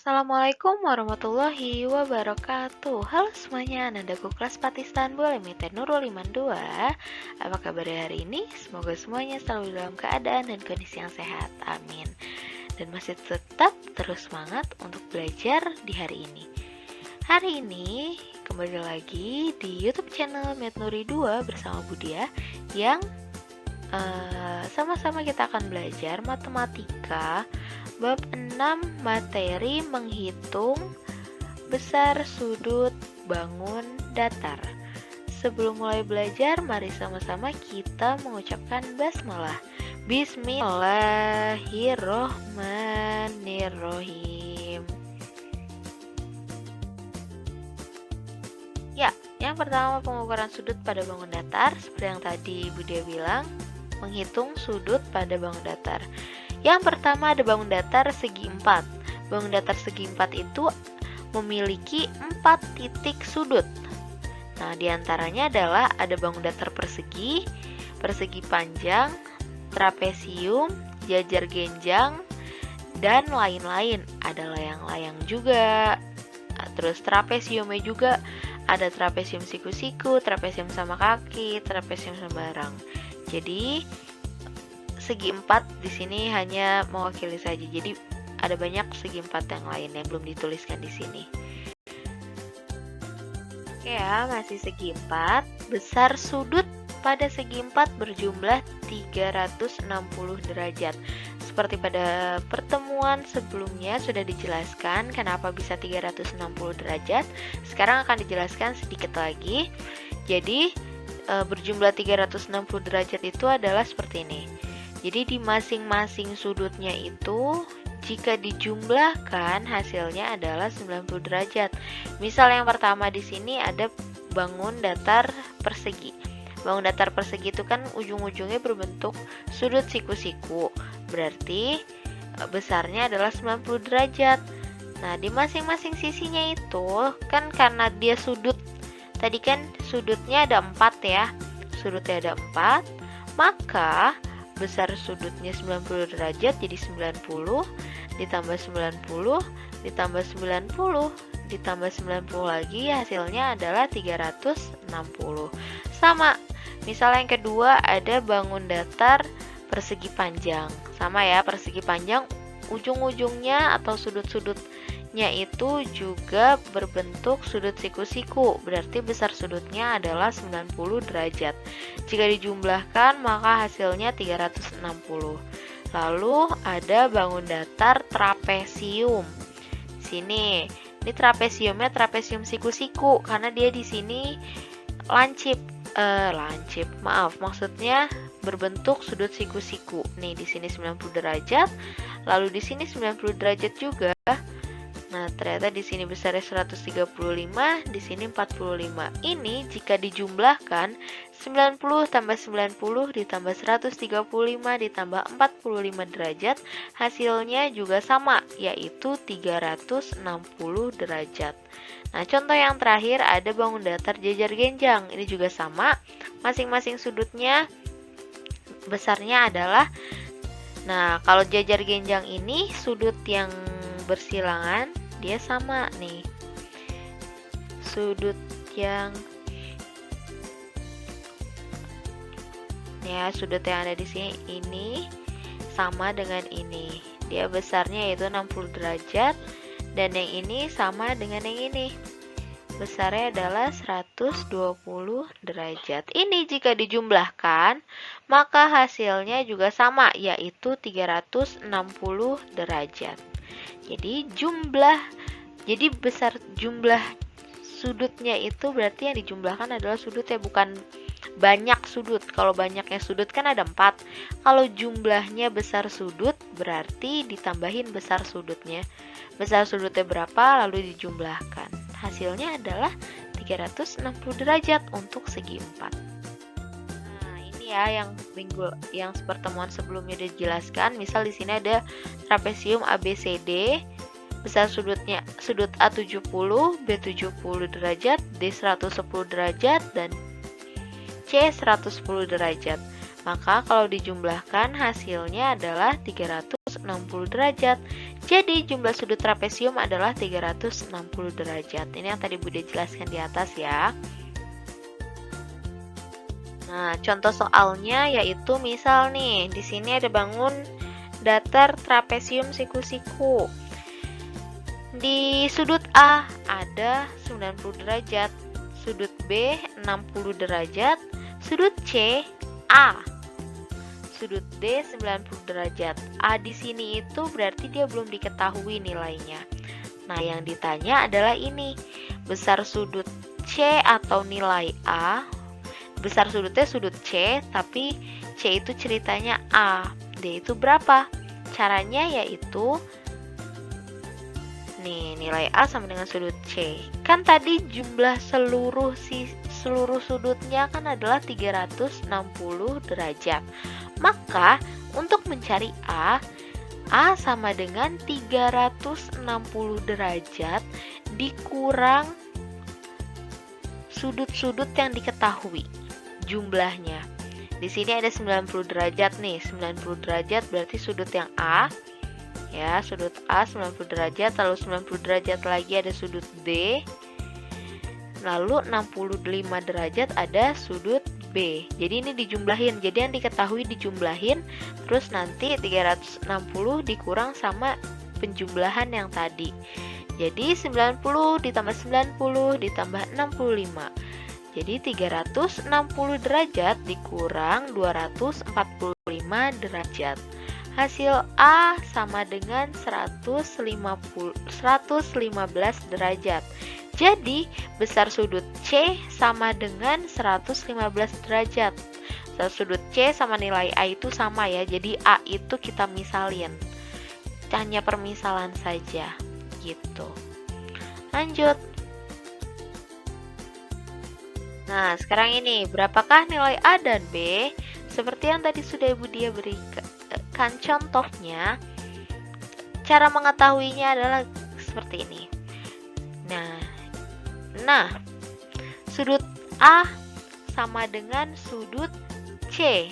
Assalamualaikum warahmatullahi wabarakatuh. Halo semuanya, nadaku kelas Pati Istanbul Limited Nurul Iman 2. Apa kabar hari ini? Semoga semuanya selalu dalam keadaan dan kondisi yang sehat, amin. Dan masih tetap terus semangat untuk belajar di hari ini. Hari ini kembali lagi di YouTube channel Metnuri 2 bersama Budia yang sama-sama kita akan belajar matematika bab 6 materi menghitung besar sudut bangun datar. Sebelum mulai belajar, mari sama-sama kita mengucapkan basmalah. Bismillahirrohmanirrohim. Ya, yang pertama pengukuran sudut pada bangun datar. Seperti yang tadi Budia bilang, menghitung sudut pada bangun datar. Yang pertama ada bangun datar segi 4. Bangun datar segi 4 itu memiliki 4 titik sudut. Nah, diantaranya adalah ada bangun datar persegi, persegi panjang, trapesium, jajar genjang, dan lain-lain. Ada layang-layang juga. Terus trapesiumnya juga ada trapesium siku-siku, trapesium sama kaki, trapesium sembarang. Jadi segi 4 di sini hanya mewakili saja. Jadi ada banyak segi 4 yang lain yang belum dituliskan di sini. Oke ya, masih segi 4. Besar sudut pada segi 4 berjumlah 360 derajat. Seperti pada pertemuan sebelumnya sudah dijelaskan kenapa bisa 360 derajat. Sekarang akan dijelaskan sedikit lagi. Jadi berjumlah 360 derajat itu adalah seperti ini. Jadi di masing-masing sudutnya itu jika dijumlahkan hasilnya adalah 90 derajat. Misal yang pertama di sini ada bangun datar persegi. Bangun datar persegi itu kan ujung-ujungnya berbentuk sudut siku-siku. Berarti besarnya adalah 90 derajat. Nah, di masing-masing sisinya itu kan karena dia sudut, tadi kan sudutnya ada 4 ya. Sudutnya ada 4, maka besar sudutnya 90 derajat jadi 90, ditambah 90, ditambah 90, ditambah 90 lagi hasilnya adalah 360. Sama, misalnya yang kedua ada bangun datar persegi panjang. Sama ya, persegi panjang ujung-ujungnya atau sudut-sudutnya itu juga berbentuk sudut siku-siku. Berarti besar sudutnya adalah 90 derajat. Jika dijumlahkan maka hasilnya 360. Lalu ada bangun datar trapesium. Sini, ini trapesiumnya trapesium siku-siku karena dia di sini maksudnya berbentuk sudut siku-siku. Nih di sini 90 derajat, lalu di sini 90 derajat juga. Nah, ternyata di sini besarnya 135, di sini 45. Ini jika dijumlahkan 90 tambah 90 ditambah 135 ditambah 45 derajat, hasilnya juga sama, yaitu 360 derajat. Nah, contoh yang terakhir ada bangun datar jajar genjang. Ini juga sama, masing-masing sudutnya besarnya adalah, nah kalau jajar genjang ini sudut yang bersilangan dia sama nih, sudut yang sudut yang ada di sini ini sama dengan ini, dia besarnya yaitu 60 derajat, dan yang ini sama dengan yang ini, besarnya adalah 120 derajat. Ini jika dijumlahkan maka hasilnya juga sama, yaitu 360 derajat. Jadi besar jumlah sudutnya itu berarti yang dijumlahkan adalah sudut ya, bukan banyak sudut. Kalau banyaknya sudut kan ada 4. Kalau jumlahnya besar sudut berarti ditambahin besar sudutnya. Besar sudutnya berapa lalu dijumlahkan. Hasilnya adalah 360 derajat untuk segi 4. Nah, ini ya yang pertemuan sebelumnya dijelaskan. Misal di sini ada trapesium ABCD. Besar sudutnya sudut A 70, B 70 derajat, D 110 derajat, dan C 110 derajat. Maka kalau dijumlahkan hasilnya adalah 360 derajat. Jadi jumlah sudut trapesium adalah 360 derajat. Ini yang tadi Bunda jelaskan di atas ya. Nah, contoh soalnya yaitu misal nih, di sini ada bangun datar trapesium siku-siku. Di sudut A ada 90 derajat, sudut B 60 derajat, sudut C A, sudut D 90 derajat. A di sini itu berarti dia belum diketahui nilainya. Nah, yang ditanya adalah ini, besar sudut C atau nilai A. Besar sudutnya sudut C, tapi C itu ceritanya A. D itu berapa? Caranya yaitu nih, nilai A sama dengan sudut C. Kan tadi jumlah seluruh sudutnya kan adalah 360 derajat. Maka untuk mencari A sama dengan 360 derajat dikurang sudut-sudut yang diketahui jumlahnya. Di sini ada 90 derajat nih. 90 derajat berarti sudut yang A. Ya, sudut A 90 derajat, lalu 90 derajat lagi ada sudut D. Lalu 65 derajat ada sudut B. Jadi ini dijumlahin. Jadi yang diketahui dijumlahin, terus nanti 360 dikurang sama penjumlahan yang tadi. Jadi 90 ditambah 90 ditambah 65. Jadi 360 derajat dikurang 245 derajat. Hasil A sama dengan 115 derajat. Jadi besar sudut C sama dengan 115 derajat. Besar sudut C sama nilai A itu sama ya. Jadi A itu kita misalin. Hanya permisalan saja gitu. Lanjut. Nah, sekarang ini berapakah nilai A dan B? Seperti yang tadi sudah Ibu Dia berikan contohnya, cara mengetahuinya adalah seperti ini. Nah, sudut A sama dengan sudut C,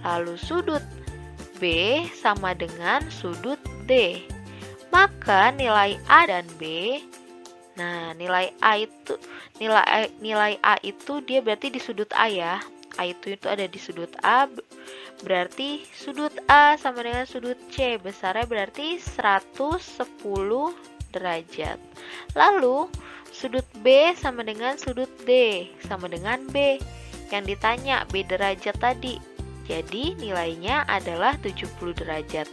lalu sudut B sama dengan sudut D. Maka nilai A dan B, nah nilai A itu dia berarti di sudut A ya. A itu ada di sudut A, berarti sudut A sama dengan sudut C, besarnya berarti 110 derajat. Lalu sudut B sama dengan sudut D, sama dengan B. Yang ditanya B derajat tadi. Jadi nilainya adalah 70 derajat.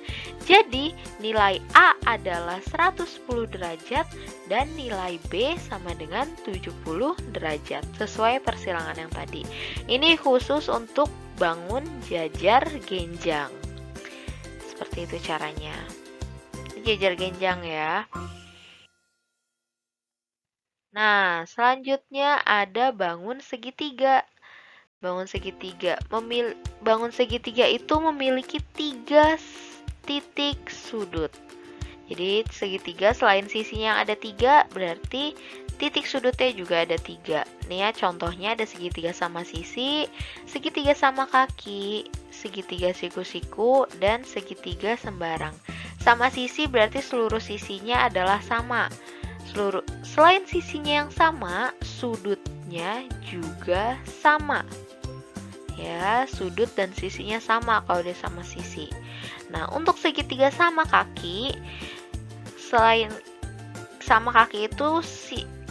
Jadi nilai A adalah 110 derajat dan nilai B sama dengan 70 derajat sesuai persilangan yang tadi. Ini khusus untuk bangun jajar genjang. Seperti itu caranya. Jajar genjang ya. Nah, selanjutnya ada bangun segitiga. Bangun segitiga itu memiliki 3 titik sudut. Jadi segitiga selain sisinya yang ada 3, berarti titik sudutnya juga ada 3. Nih ya, contohnya ada segitiga sama sisi, segitiga sama kaki, segitiga siku-siku, dan segitiga sembarang. Sama sisi berarti seluruh sisinya adalah sama. Selain sisinya yang sama, sudutnya juga sama. Ya, sudut dan sisinya sama kalau dia sama sisi. Nah, untuk segitiga sama kaki, selain sama kaki itu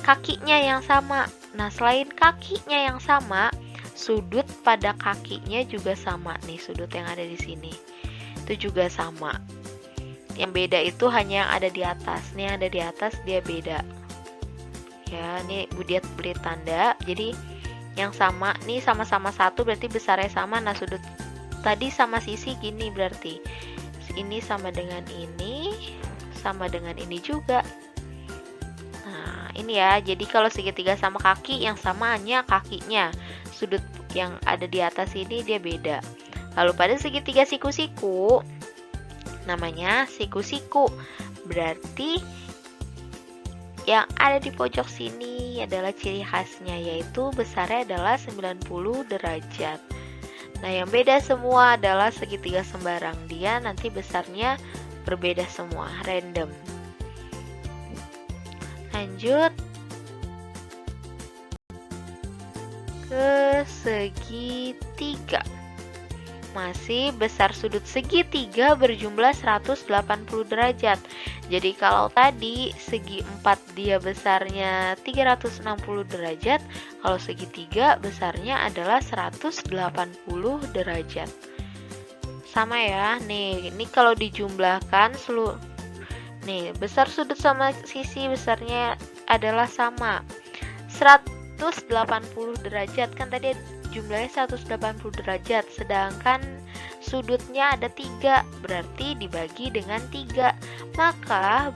kakinya yang sama. Nah, selain kakinya yang sama, sudut pada kakinya juga sama. Nih, sudut yang ada di sini itu juga sama. Yang beda itu hanya yang ada di atas. Nih, yang ada di atas dia beda. Ya, nih Bu Dia beri tanda. Jadi yang sama nih sama-sama satu berarti besarnya sama. Nah, sudut tadi sama sisi gini berarti ini sama dengan ini, sama dengan ini juga. Nah, ini ya. Jadi kalau segitiga sama kaki, yang sama hanya kakinya. Sudut yang ada di atas ini dia beda. Lalu pada segitiga siku-siku, namanya siku-siku. Berarti yang ada di pojok sini adalah ciri khasnya, yaitu besarnya adalah 90 derajat. Nah, yang beda semua adalah segitiga sembarang. Dia nanti besarnya berbeda semua, random. Lanjut ke segitiga. Masih besar sudut segitiga berjumlah 180 derajat. Jadi kalau tadi segi 4 dia besarnya 360 derajat, kalau segitiga besarnya adalah 180 derajat. Sama ya. Nih, ini kalau dijumlahkan seluruh nih, besar sudut sama sisi besarnya adalah sama. 180 derajat kan tadi jumlahnya 180 derajat, sedangkan sudutnya ada 3, berarti dibagi dengan 3. Maka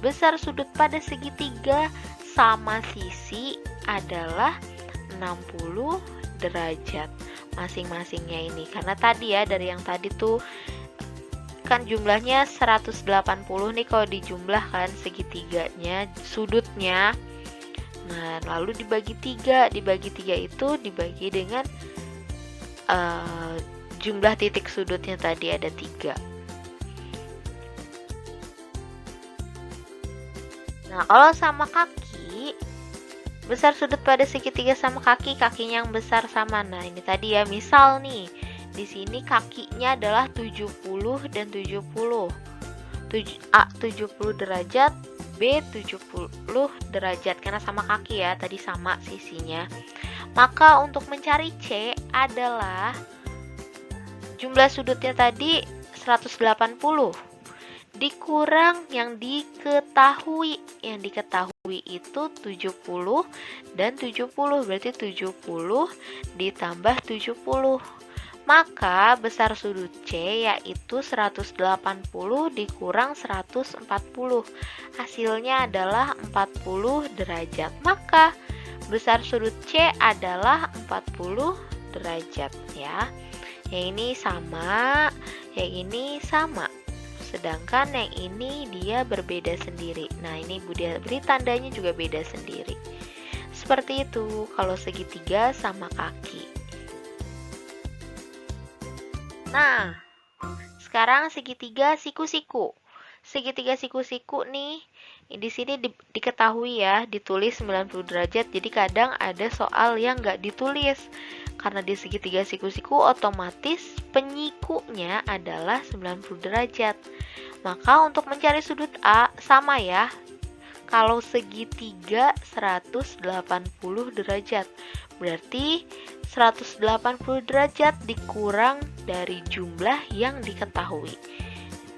besar sudut pada segitiga sama sisi adalah 60 derajat masing-masingnya ini. Karena tadi ya, dari yang tadi tuh kan jumlahnya 180 nih, kalau dijumlahkan segitiganya, sudutnya. Nah, lalu dibagi 3. Dibagi 3 itu dibagi dengan jumlah titik sudutnya tadi ada 3. Nah, kalau sama kaki, besar sudut pada segitiga sama kaki, kakinya yang besar sama. Nah, ini tadi ya, misal nih, di sini kakinya adalah 70 dan 70. A 70 derajat, B 70 derajat, karena sama kaki ya, tadi sama sisinya. Maka untuk mencari C adalah jumlah sudutnya tadi 180 dikurang yang diketahui. Yang diketahui itu 70 dan 70, berarti 70 ditambah 70. Maka besar sudut C yaitu 180 dikurang 140. Hasilnya adalah 40 derajat. Maka besar sudut C adalah 40 derajat ya. Yang ini sama, yang ini sama. Sedangkan yang ini dia berbeda sendiri. Nah, ini Budi beri tandanya juga beda sendiri. Seperti itu kalau segitiga sama kaki. Nah, sekarang segitiga siku-siku. Segitiga siku-siku nih, di sini diketahui ya, ditulis 90 derajat. Jadi kadang ada soal yang nggak ditulis. Karena di segitiga siku-siku otomatis penyikunya adalah 90 derajat. Maka untuk mencari sudut A sama ya. Kalau segitiga 180 derajat, berarti 180 derajat dikurang dari jumlah yang diketahui.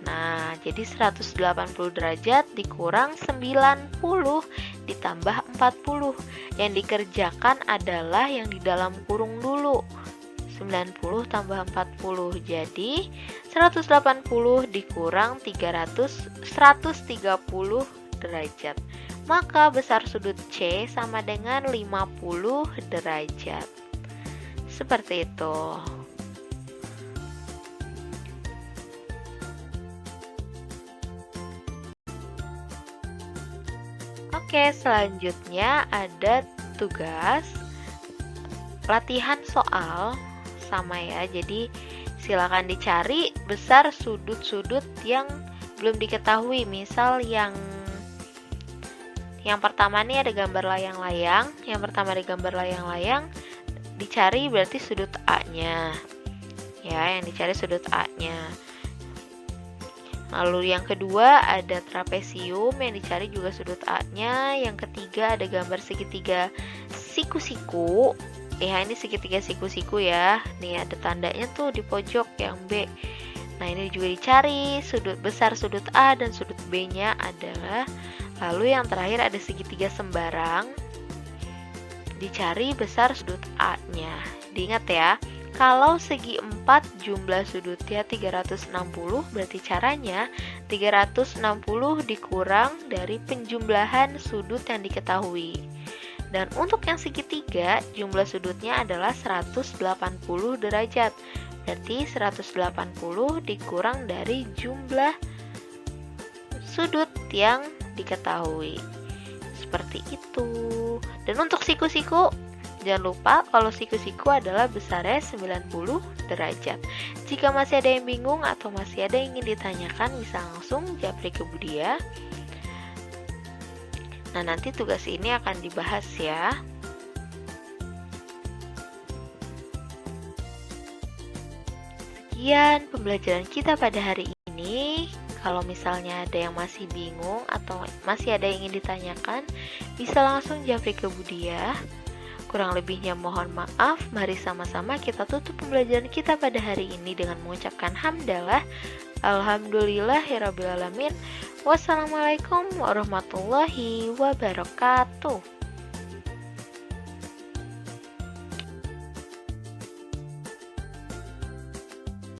Nah, jadi 180 derajat dikurang 90 ditambah 40. Yang dikerjakan adalah yang di dalam kurung dulu. 90 tambah 40. Jadi 180 dikurang 130 derajat. Maka besar sudut C sama dengan 50 derajat. Seperti itu. Oke, selanjutnya ada tugas latihan soal sama ya. Jadi silakan dicari besar sudut-sudut yang belum diketahui. Misal yang pertama nih ada gambar layang-layang. Yang pertama ada gambar layang-layang, dicari berarti sudut A-nya. Ya, yang dicari sudut A-nya. Lalu yang kedua ada trapesium, yang dicari juga sudut A-nya. Yang ketiga ada gambar segitiga siku-siku. Ya, ini segitiga siku-siku ya. Nih ada tandanya tuh di pojok yang B. Nah, ini juga dicari sudut besar sudut A dan sudut B-nya adalah. Lalu yang terakhir ada segitiga sembarang. Dicari besar sudut A-nya. Diingat ya, kalau segi 4 jumlah sudutnya 360, berarti caranya 360 dikurang dari penjumlahan sudut yang diketahui. Dan untuk yang segitiga, jumlah sudutnya adalah 180 derajat. Berarti 180 dikurang dari jumlah sudut yang diketahui. Seperti itu. Dan untuk siku-siku, Jangan lupa kalau siku-siku adalah besarnya 90 derajat. Jika masih ada yang bingung atau masih ada yang ingin ditanyakan, bisa langsung japri ke Budia. Nah, nanti tugas ini akan dibahas ya. Sekian pembelajaran kita pada hari ini. Kalau misalnya ada yang masih bingung atau masih ada yang ingin ditanyakan, bisa langsung japri ke Budia. Kurang lebihnya mohon maaf. Mari sama-sama kita tutup pembelajaran kita pada hari ini dengan mengucapkan hamdalah. Alhamdulillahirrabbilalamin. Wassalamualaikum warahmatullahi wabarakatuh.